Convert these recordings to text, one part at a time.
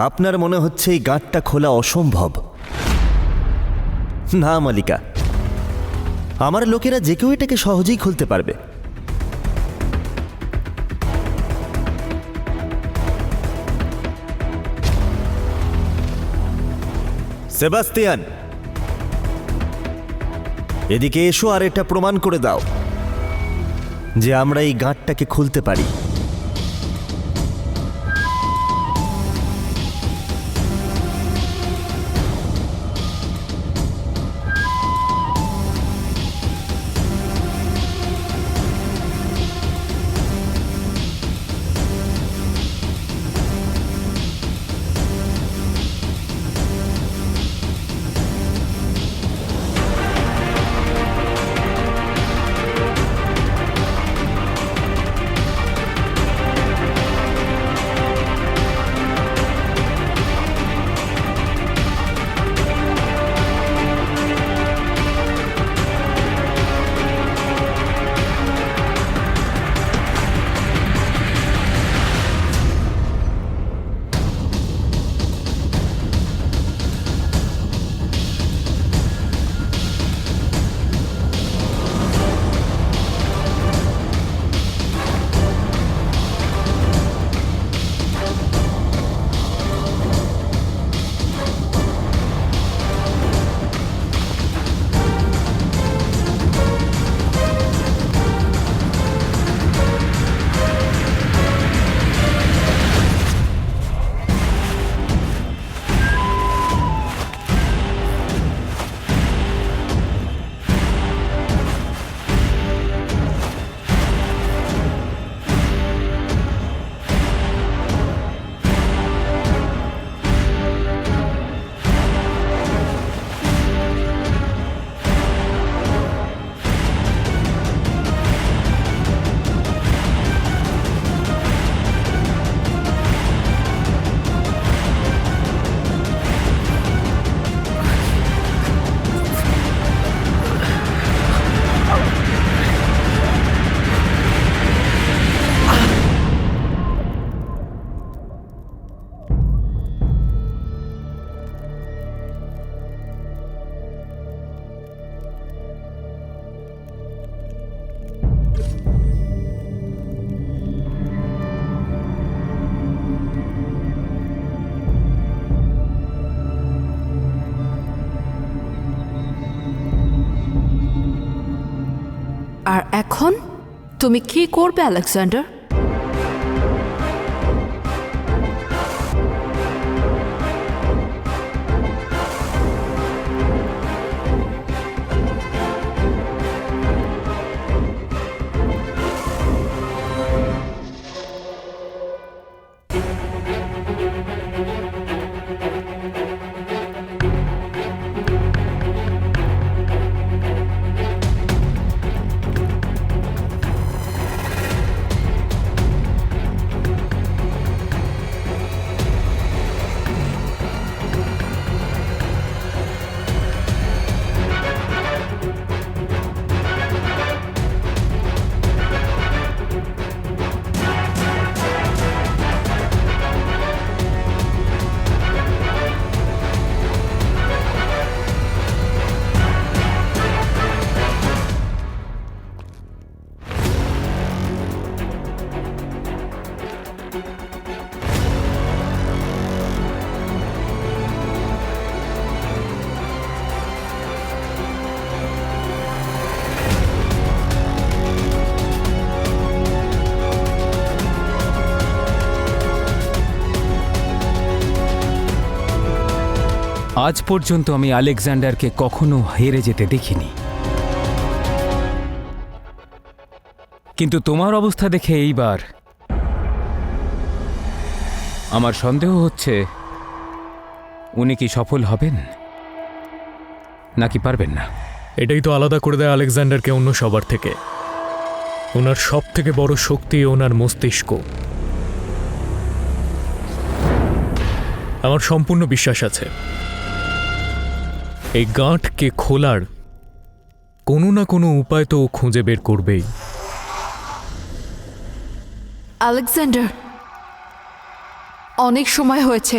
আপনার মনে হচ্ছে এই গাঁটটা খোলা অসম্ভব। না মালিকা, আমার লোকেরা যে কেউ এটাকে সহজেই খুলতে পারবে। সেবাস্তিয়ান, এদিকে এসো আর এটা প্রমাণ করে দাও যে আমরা এই গাঁটটাকে খুলতে পারি। আর এখন তুমি কি করবে আলেকজান্ডার? আজ পর্যন্ত আমি আলেকজান্ডারকে কখনো হেরে যেতে দেখিনি, কিন্তু তোমার অবস্থা দেখে এইবার আমার সন্দেহ হচ্ছে উনি কি সফল হবেন নাকি পারবেন না। এটাই তো আলাদা করে দেয় আলেকজান্ডারকে অন্য সবার থেকে। ওনার সব থেকে বড় শক্তি ওনার মস্তিষ্ক। আমার সম্পূর্ণ বিশ্বাস আছে এই গাঁটকে খোলার কোনো না কোনো উপায় তো ও খুঁজে বের করবেই। আলেকজান্ডার, অনেক সময় হয়েছে,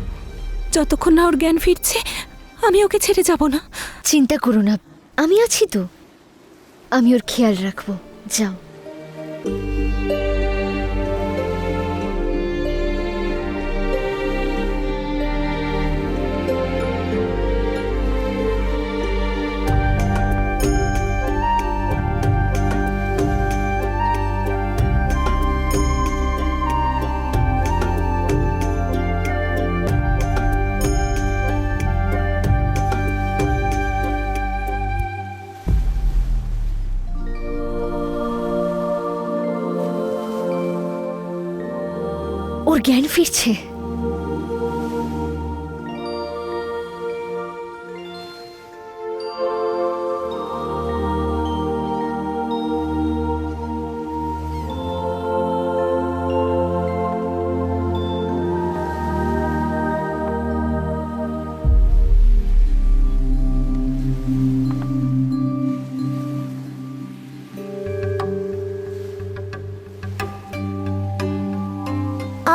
যতক্ষণ না ওর জ্ঞান ফিরছে আমি ওকে ছেড়ে যাব না। চিন্তা করো না, আমি আছি তো। আমি ওর খেয়াল রাখবো। যাও। ওর জ্ঞান ফিরছে।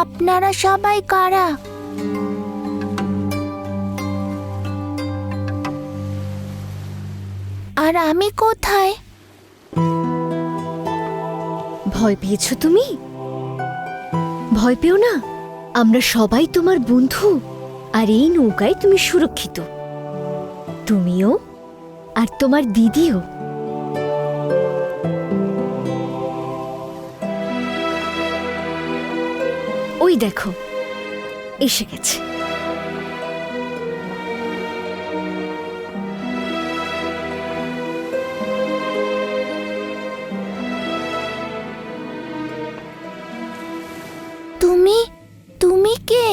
আপনারা সবাই কারা? আর আমি কোথায়? ভয় পেয়েছো তুমি? ভয় পেও না, আমরা সবাই তোমার বন্ধু। আর এই নৌকায় তুমি সুরক্ষিত, তুমিও আর তোমার দিদিও। ওই দেখো, এসে গেছে। তুমি কে?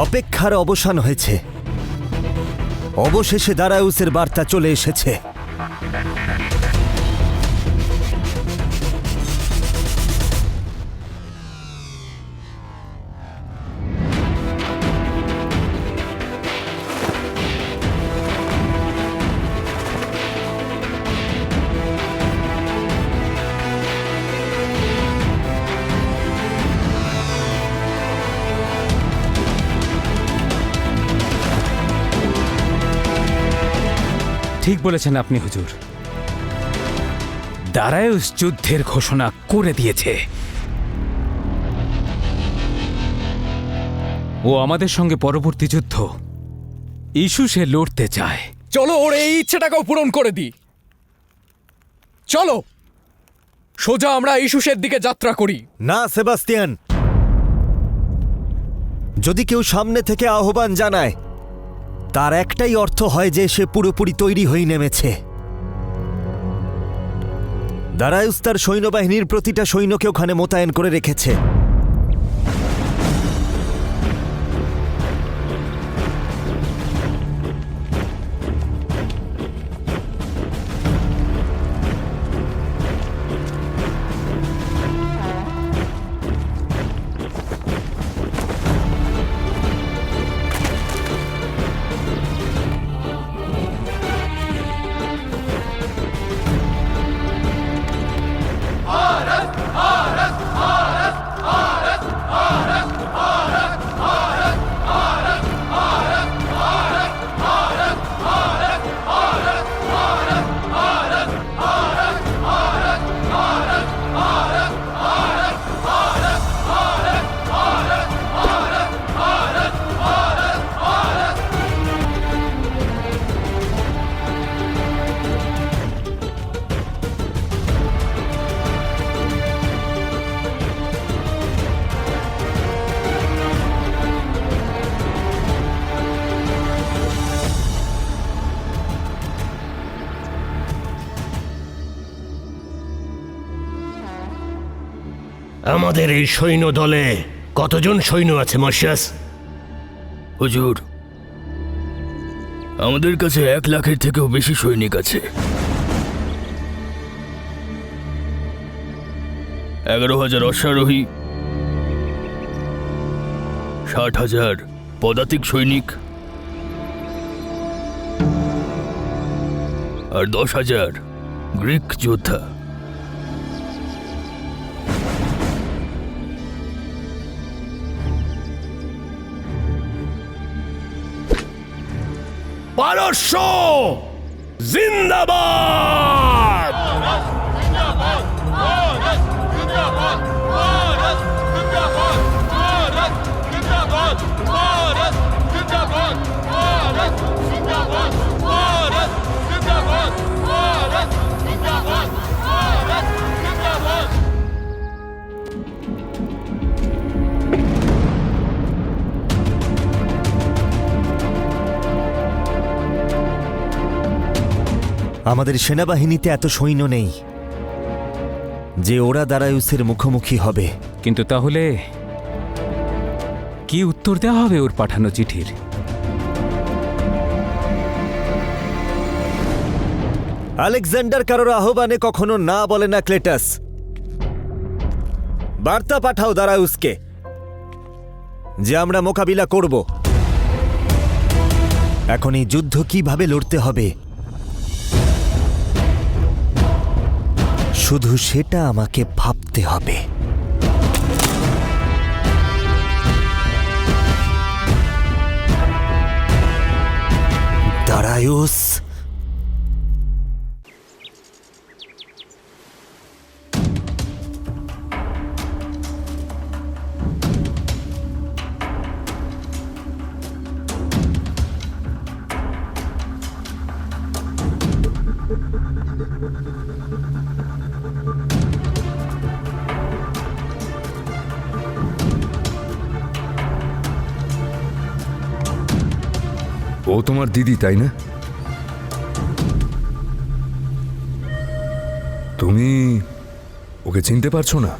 অপেক্ষার অবসান হয়েছে। অবশেষে দারায়ুসের বার্তা চলে এসেছে। ঠিক বলেছেন আপনি হুজুর, দারায়ুস যুদ্ধের ঘোষণা করে দিয়েছে। ও আমাদের সঙ্গে পরবর্তী যুদ্ধ ইস্যুসে লড়তে চায়। চলো ওর এই ইচ্ছেটাকেও পূরণ করে দিই। চলো সোজা আমরা ইস্যুসের দিকে যাত্রা করি। না সেবাস্তিয়ান, যদি কেউ সামনে থেকে আহ্বান জানায় তার একটাই অর্থ হয় যে সে পুরোপুরি তৈরি হয়ে নেমেছে। দারায়ুস তার সৈন্যবাহিনীর প্রতিটা সৈন্যকে ওখানে মোতায়েন করে রেখেছে। আমাদের এই সৈন্য দলে কতজন সৈন্য আছে মার্শিয়াস? হুজুর, আমাদের কাছে 1 লাখের থেকেও বেশি সৈনিক আছে। 11,000 অশ্বারোহী, 60,000 পদাতিক সৈনিক আর 10,000 গ্রিক যোদ্ধা। পারস্য জিন্দাবাদ! আমাদের সেনাবাহিনীতে এত সৈন্য নেই যে ওরা দারায়ুসের মুখোমুখি হবে। কিন্তু তাহলে কি উত্তর দেওয়া হবে ওর পাঠানো চিঠির? আলেকজান্ডার কারোর আহ্বানে কখনো না বলে না ক্লেটাস। বার্তা পাঠাও দারায়ুসকে যে আমরা মোকাবিলা করব। এখন এই যুদ্ধ কিভাবে লড়তে হবে শুধু সেটা আমাকে ভাবতে হবে। দারায়ুস, ও তোমার দিদি, তাই না? তুমি ওকে চিনতে পারছো না?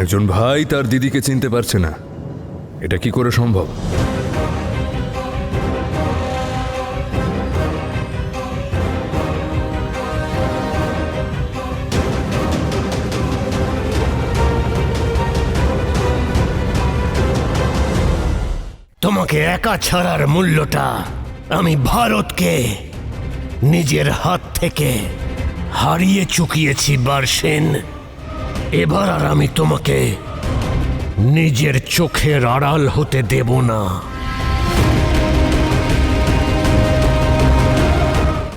একজন ভাই তার দিদিকে চিনতে পারছে না, এটা কি করে সম্ভব? তোমাকে একা ছাড়ার মূল্যটা আমি ভারতকে নিজের হাত থেকে হারিয়ে চুকিয়েছি বারসেন। এবার আর আমি তোমাকে নিজের চোখের আড়াল হতে দেব না।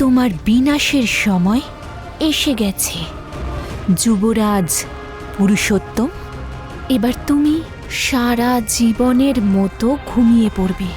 তোমার বিনাশের সময় এসে গেছে যুবরাজ পুরুষোত্তম। এবার তুমি সারা জীবনের মতো ঘুমিয়ে পড়বে।